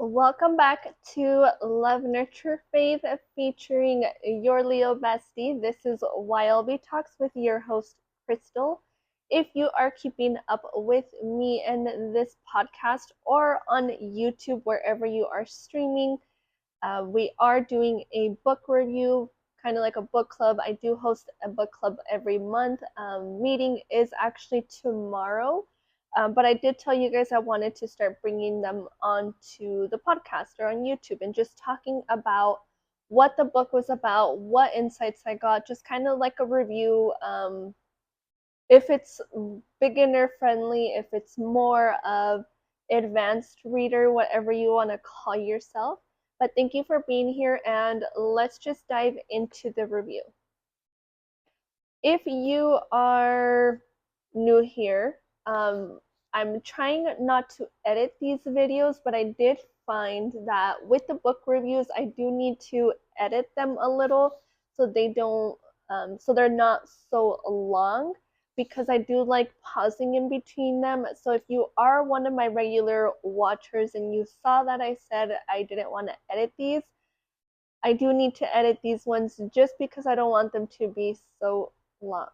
Welcome back to Love Nurture Faith featuring your Leo bestie. This is YLB Talks with your host, Krystal. If you are keeping up with me in this podcast or on YouTube, wherever you are streaming, we are doing a book review, kind of like a book club. I do host a book club every month. Meeting is actually tomorrow. But I did tell you guys I wanted to start bringing them onto the podcast or on YouTube and just talking about what the book was about, what insights I got, just kind of like a review. If it's beginner friendly, if it's more of advanced reader, whatever you want to call yourself. But thank you for being here, and let's just dive into the review. If you are new here, I'm trying not to edit these videos, but I did find that with the book reviews, I do need to edit them a little so they're not so long, because I do like pausing in between them. So if you are one of my regular watchers and you saw that I said I didn't want to edit these, I do need to edit these ones just because I don't want them to be so long.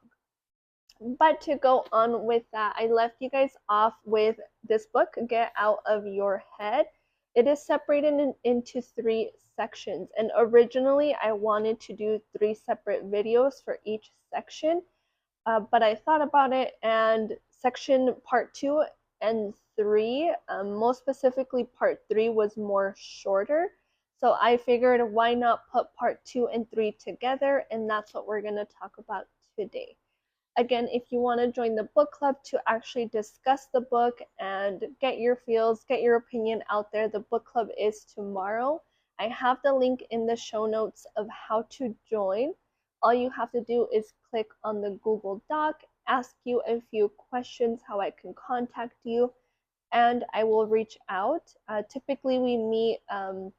But to go on with that, I left you guys off with this book, Get Out of Your Head. It is separated into 3 sections, and originally I wanted to do 3 separate videos for each section, but I thought about it, and section part 2 and 3, most specifically part 3, was more shorter. So I figured, why not put part 2 and 3 together, and that's what we're going to talk about today. Again, if you want to join the book club to actually discuss the book and get your feels, get your opinion out there, the book club is tomorrow. I have the link in the show notes of how to join. All you have to do is click on the Google Doc, ask you a few questions, how I can contact you, and I will reach out. Typically, we meet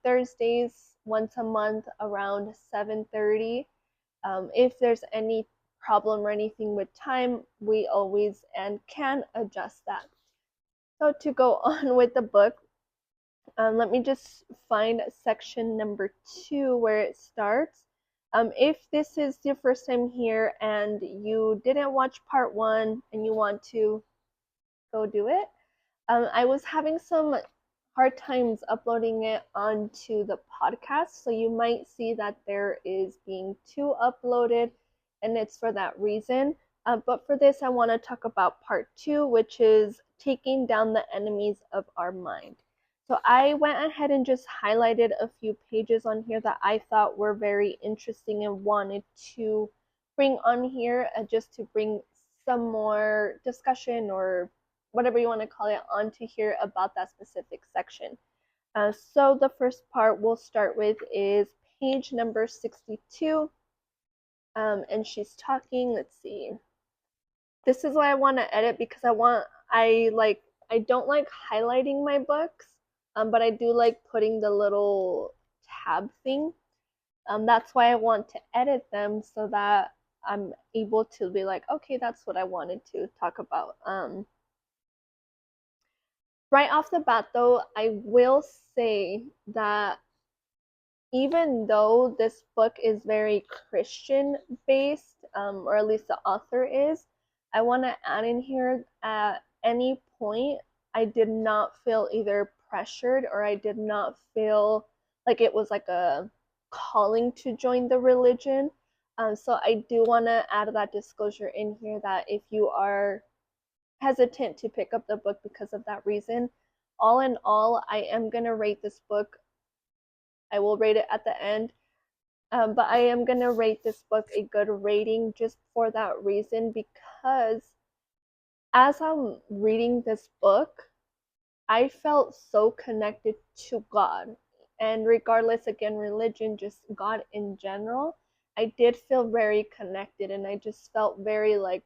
Thursdays once a month around 7:30. If there's any problem or anything with time, we always and can adjust that. So to go on with the book, let me just find section number 2 where it starts. If this is your first time here and you didn't watch part 1 and you want to go do it, I was having some hard times uploading it onto the podcast, so you might see that there is being 2 uploaded, and it's for that reason. But for this, I want to talk about part 2, which is taking down the enemies of our mind. So I went ahead and just highlighted a few pages on here that I thought were very interesting and wanted to bring on here, just to bring some more discussion or whatever you want to call it onto here about that specific section. So the first part we'll start with is page number 62. And she's talking, let's see. This is why I want to edit, because I don't like highlighting my books, but I do like putting the little tab thing. That's why I want to edit them, so that I'm able to be like, okay, that's what I wanted to talk about. Right off the bat, though, I will say that even though this book is very Christian based, or at least the author is, I want to add in here, at any point, I did not feel either pressured, or I did not feel like it was like a calling to join the religion. So I do want to add that disclosure in here, that if you are hesitant to pick up the book because of that reason, all in all, I am going to rate this book. I will rate it at the end, but I am going to rate this book a good rating just for that reason, because as I'm reading this book, I felt so connected to God. And regardless, again, religion, just God in general, I did feel very connected, and I just felt very like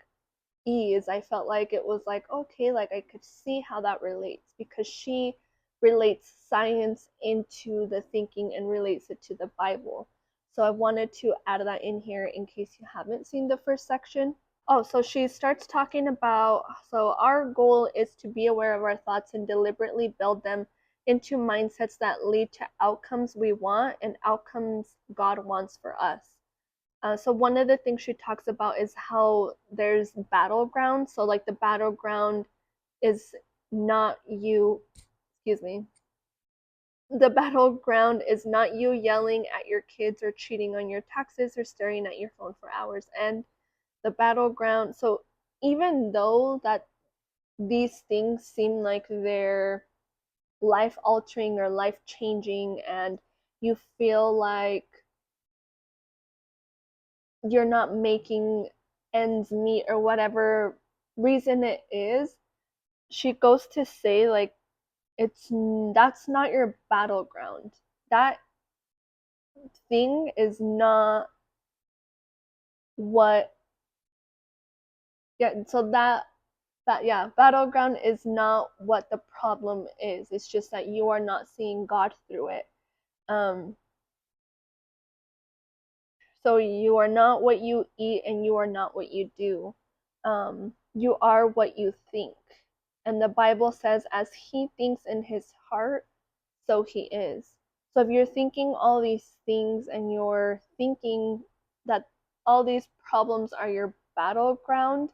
ease. I felt like it was like, okay, like I could see how that relates, because she relates science into the thinking and relates it to the Bible. So I wanted to add that in here in case you haven't seen the first section. Oh, so she starts talking about, so our goal is to be aware of our thoughts and deliberately build them into mindsets that lead to outcomes we want and outcomes God wants for us. So one of the things she talks about is how there's battleground. So like the battleground is not you, excuse me, the battleground is not you yelling at your kids or cheating on your taxes or staring at your phone for hours. And the battleground, so even though that these things seem like they're life altering or life changing, and you feel like you're not making ends meet or whatever reason it is, she goes to say like it's that's not your battleground. That thing is not what, yeah, so that yeah, battleground is not what the problem is. It's just that you are not seeing God through it. um so you are not what you eat and you are not what you do. You are what you think. And the Bible says, as he thinks in his heart, so he is. So if you're thinking all these things and you're thinking that all these problems are your battleground,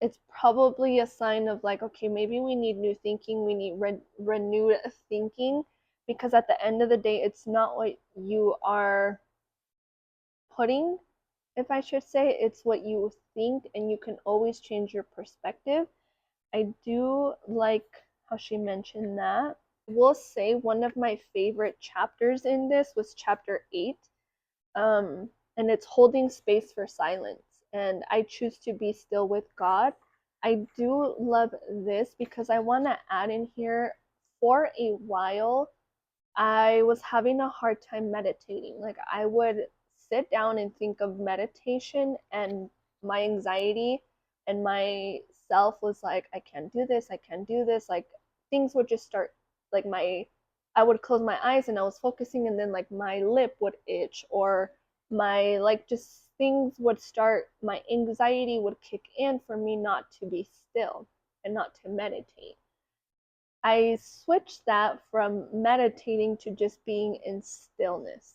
it's probably a sign of like, okay, maybe we need new thinking, we need renewed thinking, because at the end of the day, it's not what you are putting, if I should say, it's what you think, and you can always change your perspective. I do like how she mentioned that. I will say one of my favorite chapters in this was chapter 8, and it's holding space for silence. And I choose to be still with God. I do love this because I want to add in here, for a while, I was having a hard time meditating. Like I would sit down and think of meditation, and my anxiety and myself was like, I can't do this, I can't do this. Like things would just start, like I would close my eyes and I was focusing, and then like my lip would itch, or my like just things would start, my anxiety would kick in for me not to be still and not to meditate. I switched that from meditating to just being in stillness,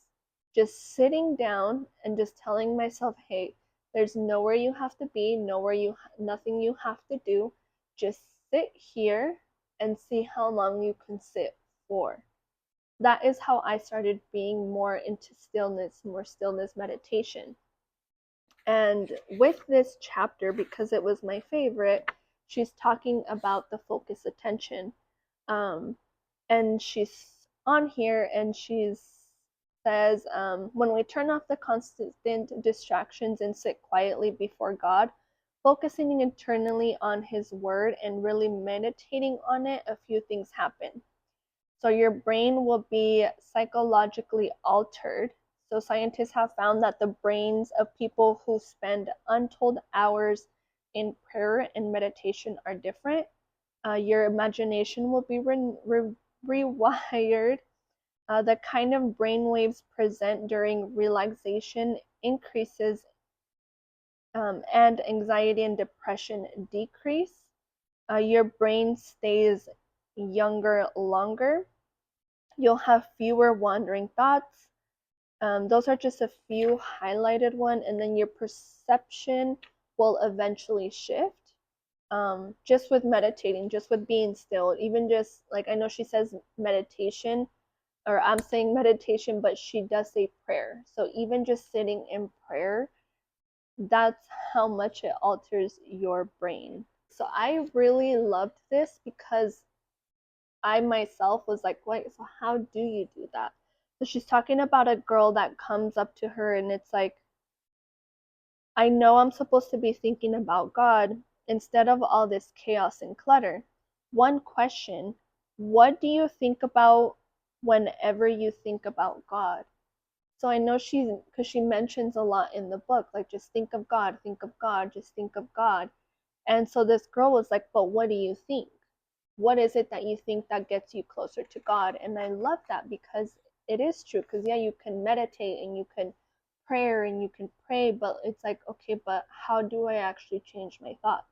just sitting down and just telling myself, hey, there's nowhere you have to be, nothing you have to do. Just sit here and see how long you can sit for. That is how I started being more into stillness, more stillness meditation. And with this chapter, because it was my favorite, she's talking about the focus attention. Um, and she's on here and she says, when we turn off the constant distractions and sit quietly before God, focusing internally on his word and really meditating on it, a few things happen. So your brain will be psychologically altered. So scientists have found that the brains of people who spend untold hours in prayer and meditation are different. Your imagination will be rewired. The kind of brainwaves present during relaxation increases, and anxiety and depression decrease. Your brain stays younger longer. You'll have fewer wandering thoughts. Those are just a few highlighted ones, and then your perception will eventually shift. Just with meditating, just with being still, even just like, I know she says meditation, or I'm saying meditation, but she does say prayer. So even just sitting in prayer, that's how much it alters your brain. So I really loved this because I myself was like, wait, so how do you do that? So she's talking about a girl that comes up to her and it's like, I know I'm supposed to be thinking about God instead of all this chaos and clutter. One question: what do you think about whenever you think about God? So I know because she mentions a lot in the book, like just think of God, just think of God. And so this girl was like, but what do you think? What is it that you think that gets you closer to God? And I love that because it is true. Because yeah, you can meditate and you can prayer and you can pray, but it's like, okay, but how do I actually change my thoughts?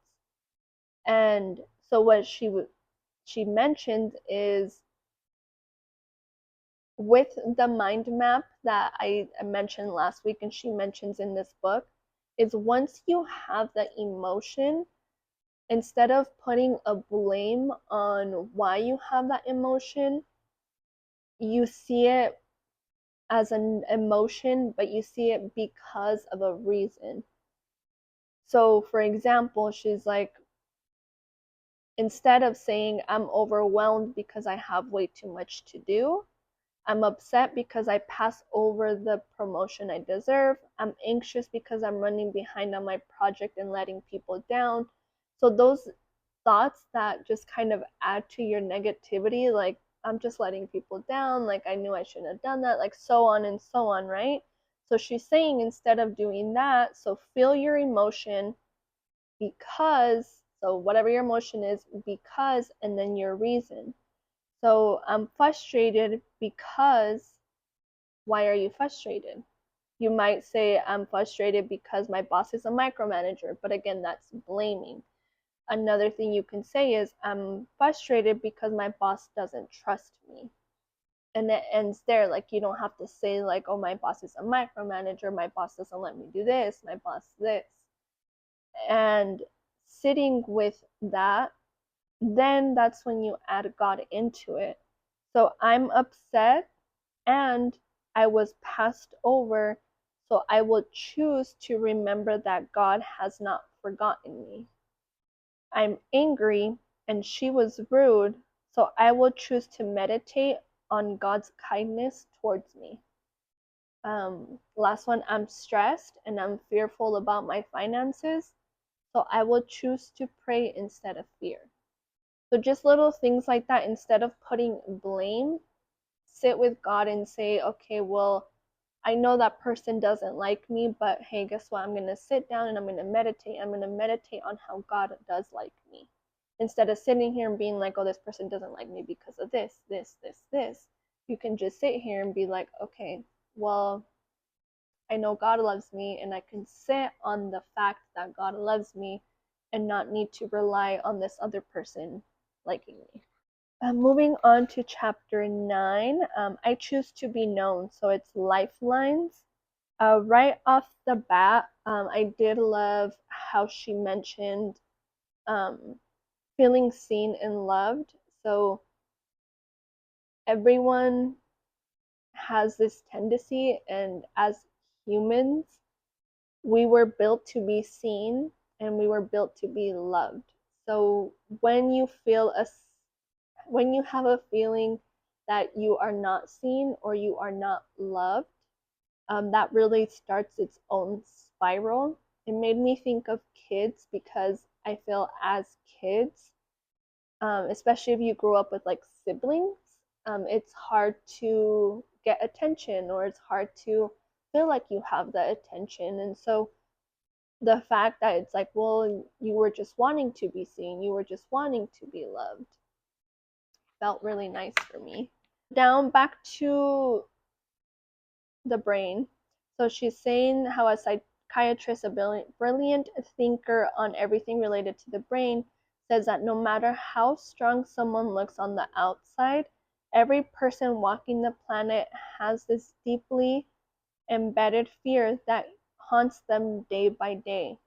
And so what she mentioned is with the mind map that I mentioned last week and she mentions in this book, is once you have the emotion, instead of putting a blame on why you have that emotion, you see it as an emotion, but you see it because of a reason. So, for example, she's like, instead of saying, I'm overwhelmed because I have way too much to do, I'm upset because I pass over the promotion I deserve. I'm anxious because I'm running behind on my project and letting people down. So those thoughts that just kind of add to your negativity, like I'm just letting people down, like I knew I shouldn't have done that, like so on, right? So she's saying instead of doing that, so feel your emotion because, so whatever your emotion is, because, and then your reason. So I'm frustrated because, why are you frustrated? You might say, I'm frustrated because my boss is a micromanager, but again, that's blaming. Another thing you can say is, I'm frustrated because my boss doesn't trust me. And it ends there. Like, you don't have to say, like, oh, my boss is a micromanager, my boss doesn't let me do this, my boss this. And sitting with that, then that's when you add God into it. So I'm upset and I was passed over, so I will choose to remember that God has not forgotten me. I'm angry and she was rude, so I will choose to meditate on God's kindness towards me. Last one, I'm stressed and I'm fearful about my finances, so I will choose to pray instead of fear. So just little things like that, instead of putting blame, sit with God and say, okay, well, I know that person doesn't like me, but hey, guess what? I'm going to sit down and I'm going to meditate. I'm going to meditate on how God does like me. Instead of sitting here and being like, oh, this person doesn't like me because of this, you can just sit here and be like, okay, well, I know God loves me, and I can sit on the fact that God loves me and not need to rely on this other person liking me. Moving on to chapter 9, I choose to be known. So it's lifelines. Right off the bat, I did love how she mentioned um, feeling seen and loved. So everyone has this tendency, and as humans, we were built to be seen and we were built to be loved. So when you feel when you have a feeling that you are not seen or you are not loved, that really starts its own spiral. It made me think of kids because I feel as kids, especially if you grew up with like siblings, it's hard to get attention or it's hard to feel like you have the attention. And so the fact that it's like, well, you were just wanting to be seen, you were just wanting to be loved, felt really nice for me. Down back to the brain. So she's saying how a psychiatrist, a brilliant thinker on everything related to the brain, says that no matter how strong someone looks on the outside, every person walking the planet has this deeply embedded fear that haunts them day by day.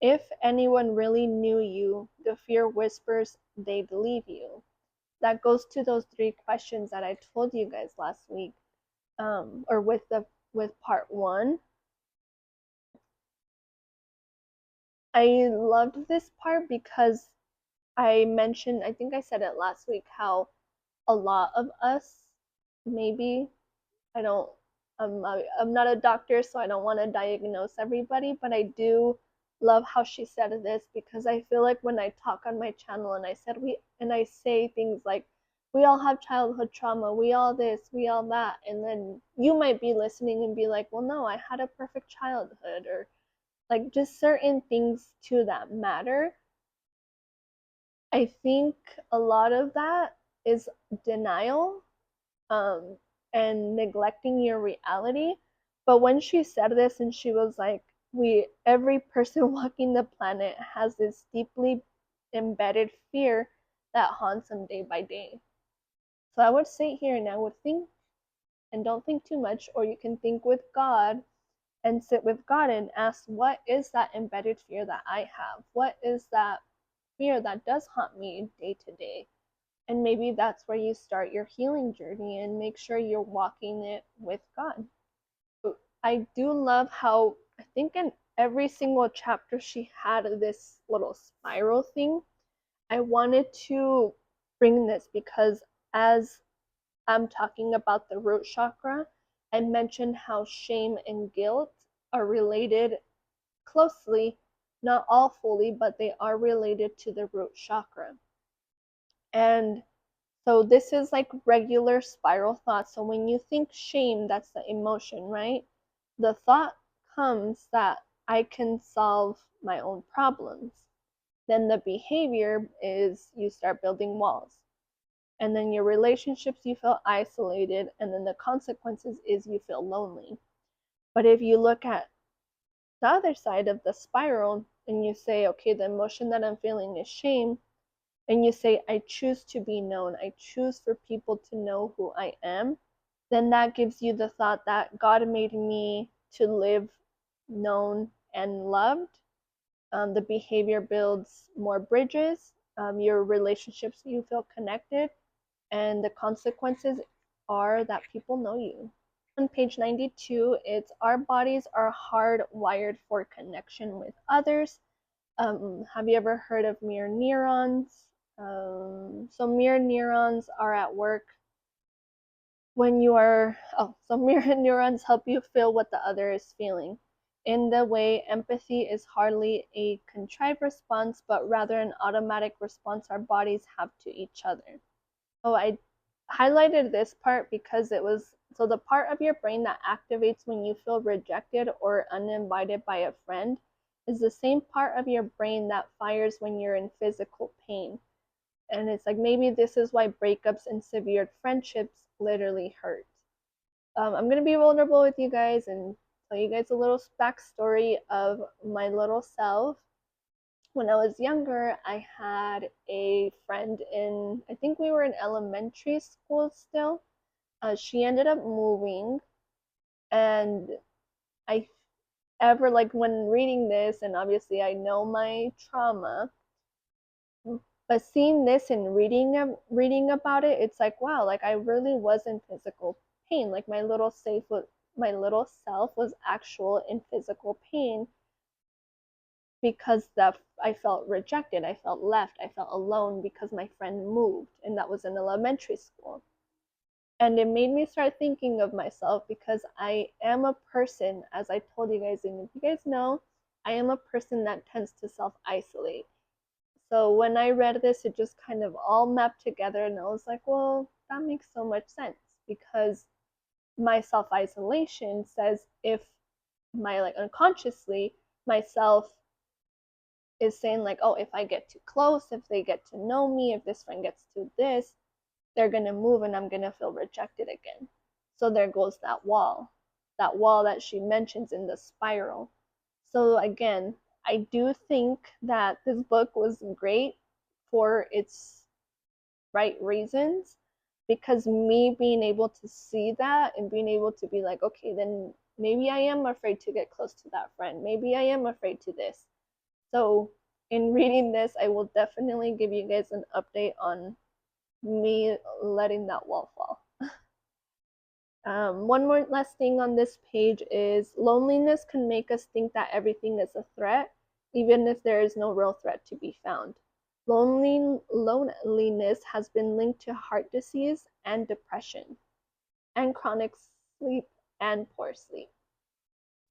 If anyone really knew you, the fear whispers they'd leave you. That goes to those 3 questions that I told you guys last week, or with part 1. I loved this part because I think I said it last week, how a lot of us, maybe, I don't, I'm not a doctor, so I don't want to diagnose everybody, but I do love how she said this, because I feel like when I talk on my channel and I say things like, we all have childhood trauma, we all this, we all that, and then you might be listening and be like, well, no, I had a perfect childhood, or like just certain things to that matter. I think a lot of that is denial, um, and neglecting your reality. But when she said this and she was like, every person walking the planet has this deeply embedded fear that haunts them day by day. So I would sit here and I would think and don't think too much, or you can think with God and sit with God and ask, what is that embedded fear that I have? What is that fear that does haunt me day to day? And maybe that's where you start your healing journey and make sure you're walking it with God. I do love how I think in every single chapter she had this little spiral thing. I wanted to bring this because as I'm talking about the root chakra, I mentioned how shame and guilt are related closely, not all fully, but they are related to the root chakra. And so this is like regular spiral thoughts. So when you think shame, that's the emotion, right? The thought comes that I can solve my own problems. Then the behavior is you start building walls. And then your relationships, you feel isolated. And then the consequences is you feel lonely. But if you look at the other side of the spiral and you say, okay, the emotion that I'm feeling is shame, and you say, I choose to be known, I choose for people to know who I am, then that gives you the thought that God made me to live known and loved. The behavior builds more bridges, your relationships, you feel connected, and the consequences are that people know you. On page 92, it's our bodies are hardwired for connection with others. Have you ever heard of mirror neurons? So mirror neurons are at work when you are, so mirror neurons help you feel what the other is feeling. In the way, empathy is hardly a contrived response, but rather an automatic response our bodies have to each other. Oh, I highlighted this part because it was so the part of your brain that activates when you feel rejected or uninvited by a friend is the same part of your brain that fires when you're in physical pain. And it's like maybe this is why breakups and severed friendships literally hurt. I'm going to be vulnerable with you guys and tell you guys a little backstory of my little self. When I was younger, I had a friend in, I think we were in elementary school still. She ended up moving, and I ever, like, when reading this, and obviously I know my trauma, but seeing this and reading about it, it's like, wow, like I really was in physical pain. Like my little self was actual in physical pain because that I felt rejected, I felt left, I felt alone because my friend moved, and that was in elementary school. And it made me start thinking of myself because I am a person, as I told you guys, and if you guys know, I am a person that tends to self isolate. So when I read this, it just kind of all mapped together, and I was like, well, that makes so much sense because my self isolation says if my, like, unconsciously, myself is saying like, oh, if I get too close, if they get to know me, if this friend gets to this, they're gonna move and I'm gonna feel rejected again. So there goes that wall that she mentions in the spiral. So again, I do think that this book was great for its right reasons because me being able to see that and being able to be like, okay, then maybe I am afraid to get close to that friend. Maybe I am afraid to this. So in reading this, I will definitely give you guys an update on me letting that wall fall. One more last thing on this page is loneliness can make us think that everything is a threat, even if there is no real threat to be found. Loneliness has been linked to heart disease and depression, and chronic sleep and poor sleep.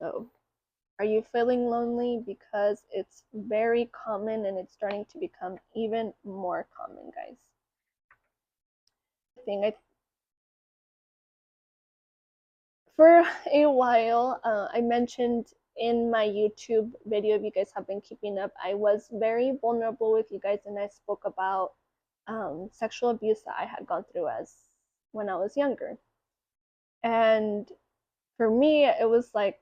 So are you feeling lonely? Because it's very common and it's starting to become even more common, guys. For a while, I mentioned in my YouTube video, if you guys have been keeping up, I was very vulnerable with you guys and I spoke about sexual abuse that I had gone through as when I was younger. And for me, it was like,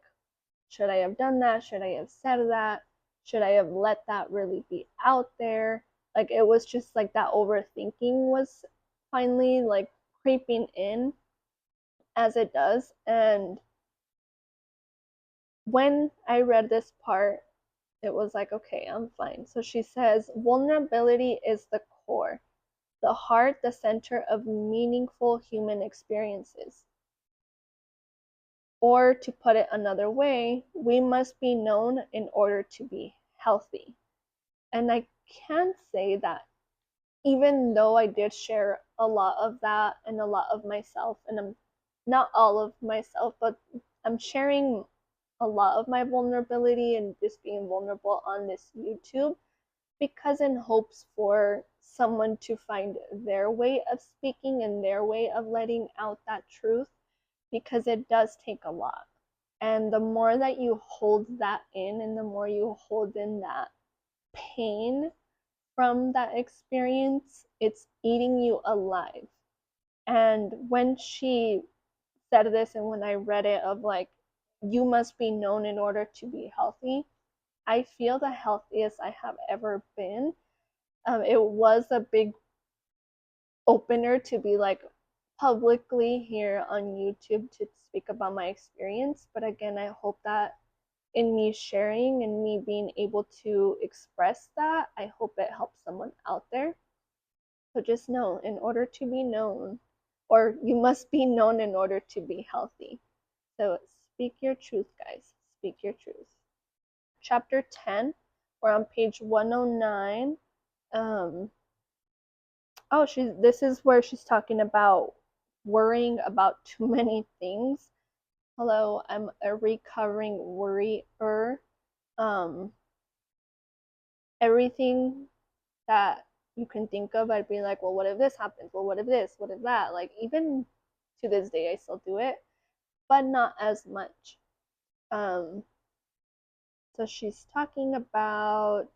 should I have done that? Should I have said that? Should I have let that really be out there? Like, it was just like that overthinking was finally like creeping in. as it does. And when I read this part, it was like, okay, I'm fine. So she says, vulnerability is the core, the heart, the center of meaningful human experiences. Or to put it another way, we must be known in order to be healthy. And I can say that even though I did share a lot of that and a lot of myself, and I'm not all of myself, but I'm sharing a lot of my vulnerability and just being vulnerable on this YouTube because in hopes for someone to find their way of speaking and their way of letting out that truth, because it does take a lot. And the more that you hold that in and the more you hold in that pain from that experience, it's eating you alive. And when she said this and when I read it of like, you must be known in order to be healthy, I feel the healthiest I have ever been. It was a big opener to be like publicly here on YouTube to speak about my experience. But again, I hope that in me sharing and me being able to express that, I hope it helps someone out there. So just know, in order to be known, or you must be known in order to be healthy. So speak your truth, guys. Speak your truth. Chapter 10, we're on page 109. This is where she's talking about worrying about too many things. Hello, I'm a recovering worrier. Um, Everything that you can think of, I'd be like, well, what if this happens? Well, what if this? What if that? Like, even to this day, I still do it, but not as much. Um, so she's talking about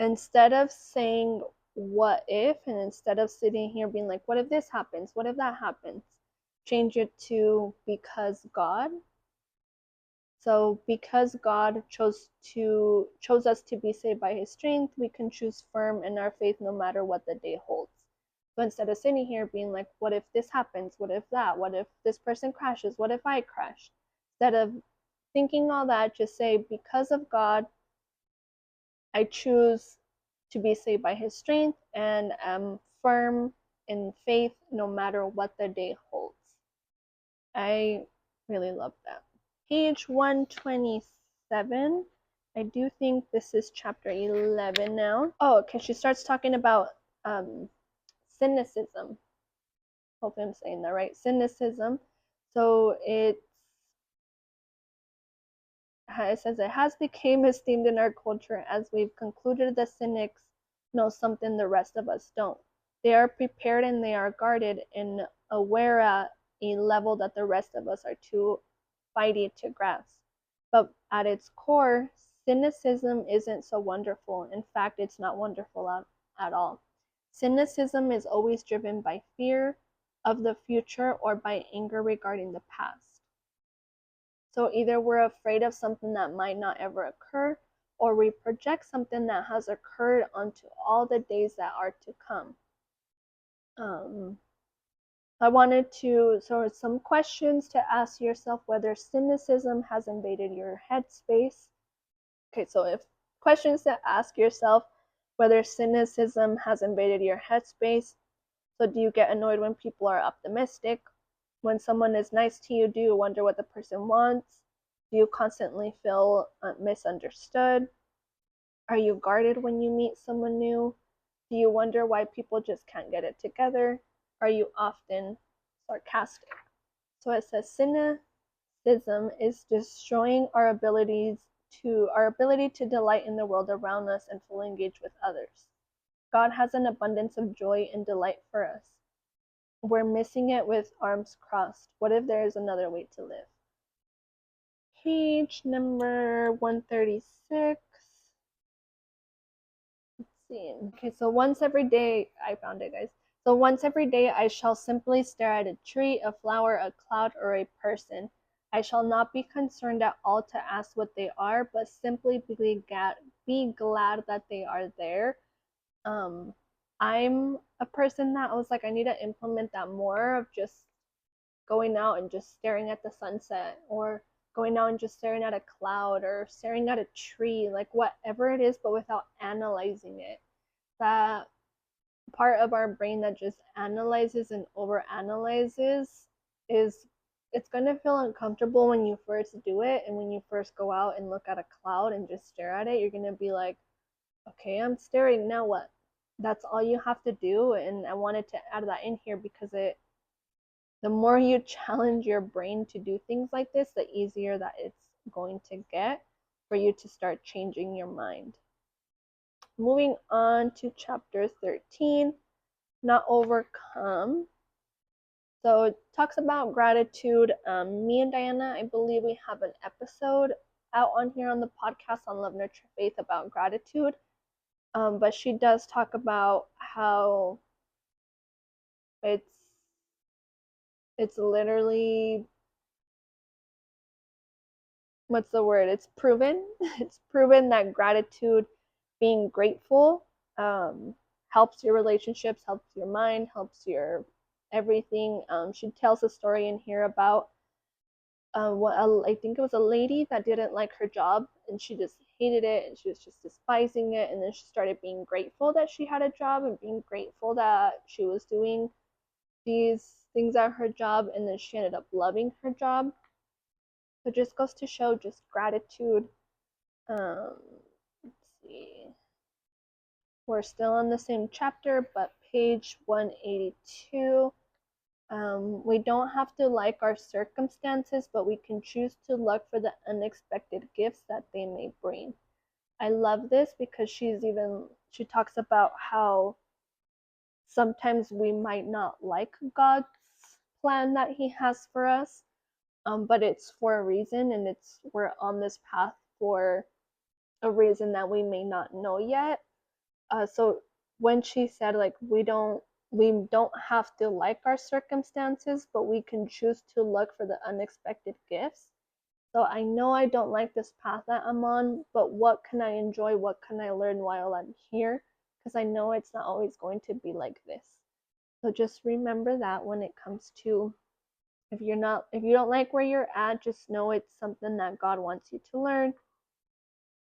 instead of saying what if, and instead of sitting here being like, what if this happens? What if that happens? Change it to because God. So because God chose us to be saved by his strength, we can choose firm in our faith no matter what the day holds. So instead of sitting here being like, what if this happens? What if that? What if this person crashes? What if I crash? Instead of thinking all that, just say, because of God, I choose to be saved by his strength and am firm in faith no matter what the day holds. I really love that. Page 127. I do think this is chapter 11 now. Oh, okay. She starts talking about cynicism. Hopefully I'm saying that right. Cynicism. So it says it has become esteemed in our culture as we've concluded the cynics know something the rest of us don't. They are prepared and they are guarded and aware at a level that the rest of us are too fighty to grasp. But at its core, cynicism isn't so wonderful. In fact, it's not wonderful at all. Cynicism is always driven by fear of the future or by anger regarding the past. So either we're afraid of something that might not ever occur, or we project something that has occurred onto all the days that are to come. I wanted to, so some questions to ask yourself whether cynicism has invaded your headspace. Okay, so if questions to ask yourself whether cynicism has invaded your headspace. So do you get annoyed when people are optimistic? When someone is nice to you, do you wonder what the person wants? Do you constantly feel misunderstood? Are you guarded when you meet someone new? Do you wonder why people just can't get it together? Are you often sarcastic? So it says cynicism is destroying our ability to delight in the world around us and fully engage with others. God has an abundance of joy and delight for us. We're missing it with arms crossed. What if there is another way to live? Page number 136. Let's see. Okay, so once every day, I found it, guys. So once every day, I shall simply stare at a tree, a flower, a cloud, or a person. I shall not be concerned at all to ask what they are, but simply be glad that they are there. I'm a person that I was like, I need to implement that more of just going out and just staring at the sunset, or going out and just staring at a cloud, or staring at a tree, like whatever it is, but without analyzing it. That part of our brain that just analyzes and overanalyzes is, it's going to feel uncomfortable when you first do it, and when you first go out and look at a cloud and just stare at it, you're going to be like, okay, I'm staring, now what? That's all you have to do. And I wanted to add that in here because the more you challenge your brain to do things like this, the easier that it's going to get for you to start changing your mind. Moving on to chapter 13, not overcome. So it talks about gratitude. Me and Diana, I believe we have an episode out on here on the podcast on Love, Nurture, Faith about gratitude. But she does talk about how it's literally, what's the word? It's proven. It's proven that gratitude, being grateful, helps your relationships, helps your mind, helps your everything. She tells a story in here about I think it was a lady that didn't like her job, and she just hated it, and she was just despising it, and then she started being grateful that she had a job, and being grateful that she was doing these things at her job, and then she ended up loving her job. So it just goes to show just gratitude. Let's see. We're still on the same chapter, but page 182. We don't have to like our circumstances, but we can choose to look for the unexpected gifts that they may bring. I love this because she talks about how sometimes we might not like God's plan that he has for us, but it's for a reason, and we're on this path for a reason that we may not know yet. So when she said, like, we don't have to like our circumstances, but we can choose to look for the unexpected gifts. So I know I don't like this path that I'm on, but what can I enjoy? What can I learn while I'm here? Because I know it's not always going to be like this. So just remember that when it comes to, if you don't like where you're at, just know it's something that God wants you to learn,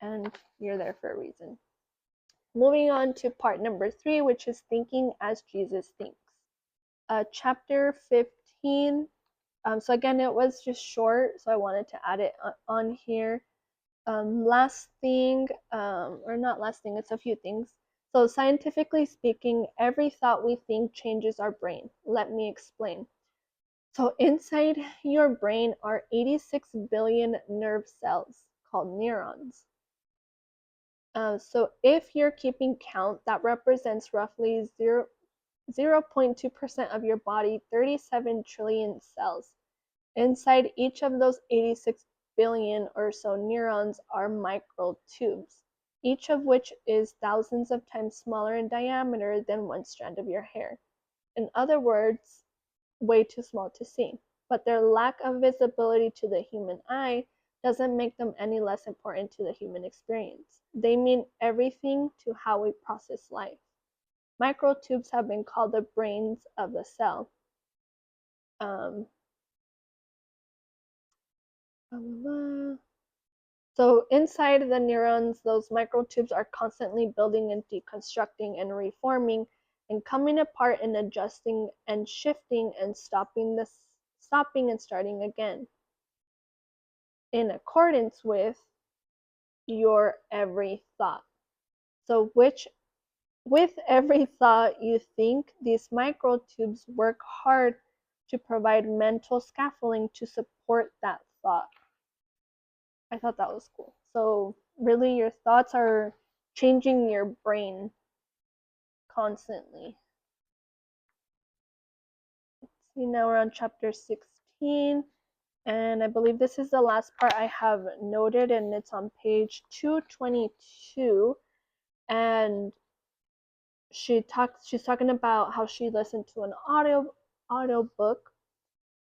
and you're there for a reason. Moving on to part number 3, which is thinking as Jesus thinks. Chapter 15. So again, it was just short, so I wanted to add it on here. Last thing, or not last thing, it's a few things. So scientifically speaking, every thought we think changes our brain. Let me explain. So inside your brain are 86 billion nerve cells called neurons. So if you're keeping count, that represents roughly 0.2% of your body, 37 trillion cells. Inside each of those 86 billion or so neurons are microtubes, each of which is thousands of times smaller in diameter than one strand of your hair. In other words, way too small to see. But their lack of visibility to the human eye doesn't make them any less important to the human experience. They mean everything to how we process life. Microtubes have been called the brains of the cell. So inside the neurons, those microtubes are constantly building and deconstructing and reforming and coming apart and adjusting and shifting and stopping and starting again in accordance with your every thought. So with every thought you think, these microtubes work hard to provide mental scaffolding to support that thought. I thought that was cool. So really your thoughts are changing your brain constantly. Let's see, now we're on chapter 16. And I believe this is the last part I have noted, and it's on page 222. And she's talking about how she listened to an audio book,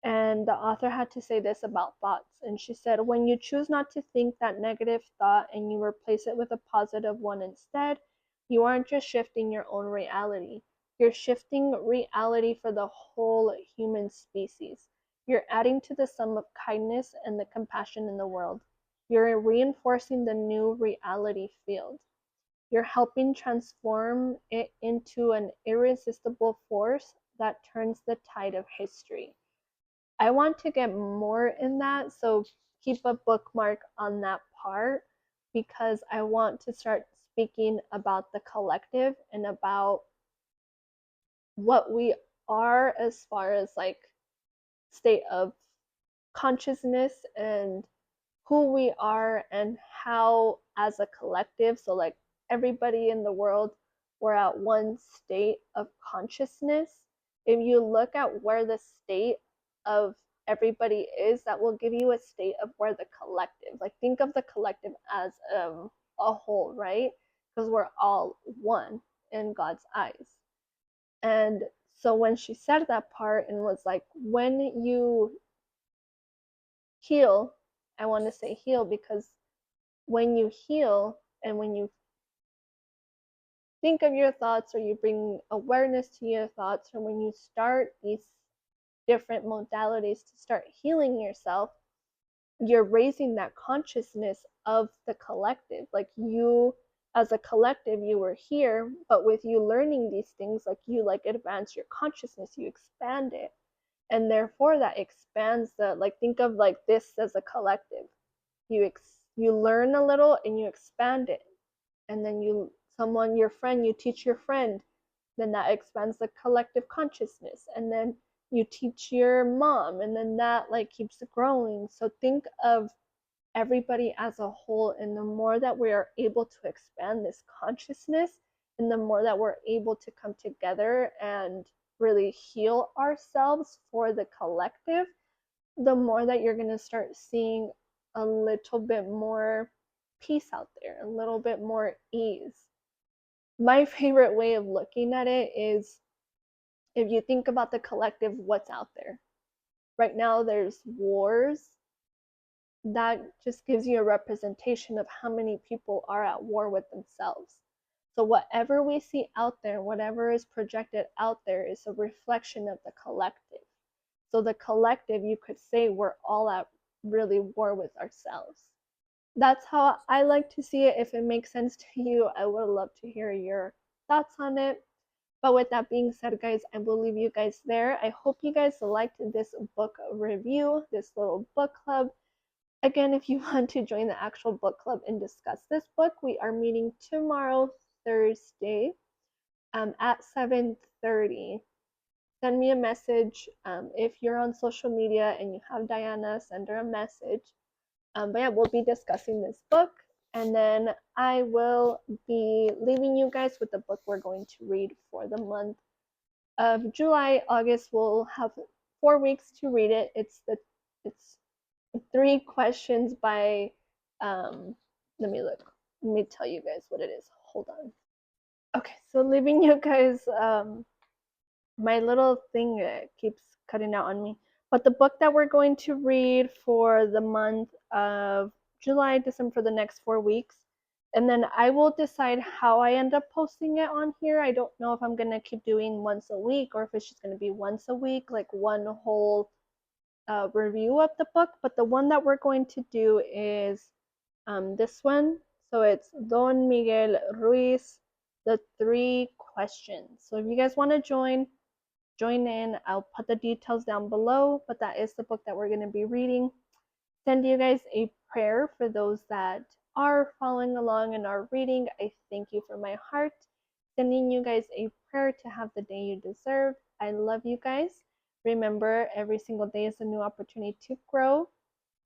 and the author had to say this about thoughts. And she said, when you choose not to think that negative thought and you replace it with a positive one instead, You aren't just shifting your own reality, you're shifting reality for the whole human species. You're adding to the sum of kindness and the compassion in the world. You're reinforcing the new reality field. You're helping transform it into an irresistible force that turns the tide of history. I want to get more in that, so keep a bookmark on that part because I want to start speaking about the collective and about what we are as far as like state of consciousness and who we are and how as a collective, so like everybody in the world, we're at one state of consciousness. If you look at where the state of everybody is, that will give you a state of where the collective, like think of the collective as a whole, right? Because we're all one in God's eyes. And so when she said that part and was like, when you heal, I want to say heal because when you heal and when you think of your thoughts or you bring awareness to your thoughts, or when you start these different modalities to start healing yourself, you're raising that consciousness of the collective. Like you as a collective, you were here, but with you learning these things, like you like advance your consciousness, you expand it, and therefore that expands the, like think of like this as a collective. You learn a little and you expand it, and then your friend, you teach your friend, then that expands the collective consciousness, and then you teach your mom, and then that like keeps growing. So think of everybody as a whole, and the more that we are able to expand this consciousness and the more that we're able to come together and really heal ourselves for the collective, the more that you're going to start seeing a little bit more peace out there, a little bit more ease. My favorite way of looking at it is if you think about the collective, what's out there. Right now, there's wars. That just gives you a representation of how many people are at war with themselves. So, whatever we see out there, whatever is projected out there, is a reflection of the collective. So, the collective, you could say we're all at really war with ourselves. That's how I like to see it. If it makes sense to you, I would love to hear your thoughts on it. But with that being said, guys, I will leave you guys there. I hope you guys liked this book review, this little book club. Again, if you want to join the actual book club and discuss this book, we are meeting tomorrow, Thursday, at 7:30. Send me a message. If you're on social media and you have Diana, send her a message. But yeah, we'll be discussing this book, and then I will be leaving you guys with the book we're going to read for the month of July. August, we'll have 4 weeks to read it. It's 3 questions by let me look. Let me tell you guys what it is. Hold on. Okay, so leaving you guys my little thing keeps cutting out on me. But the book that we're going to read for the month of July, December, for the next 4 weeks. And then I will decide how I end up posting it on here. I don't know if I'm going to keep doing once a week or if it's just going to be once a week, like one whole review of the book. But the one that we're going to do is this one. So it's Don Miguel Ruiz, The Three Questions. So if you guys want to join in. I'll put the details down below, but that is the book that we're going to be reading. Send you guys a prayer for those that are following along and are reading. I thank you from my heart. Sending you guys a prayer to have the day you deserve. I love you guys. Remember, every single day is a new opportunity to grow.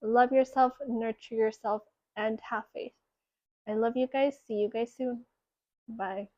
Love yourself, nurture yourself, and have faith. I love you guys. See you guys soon. Bye.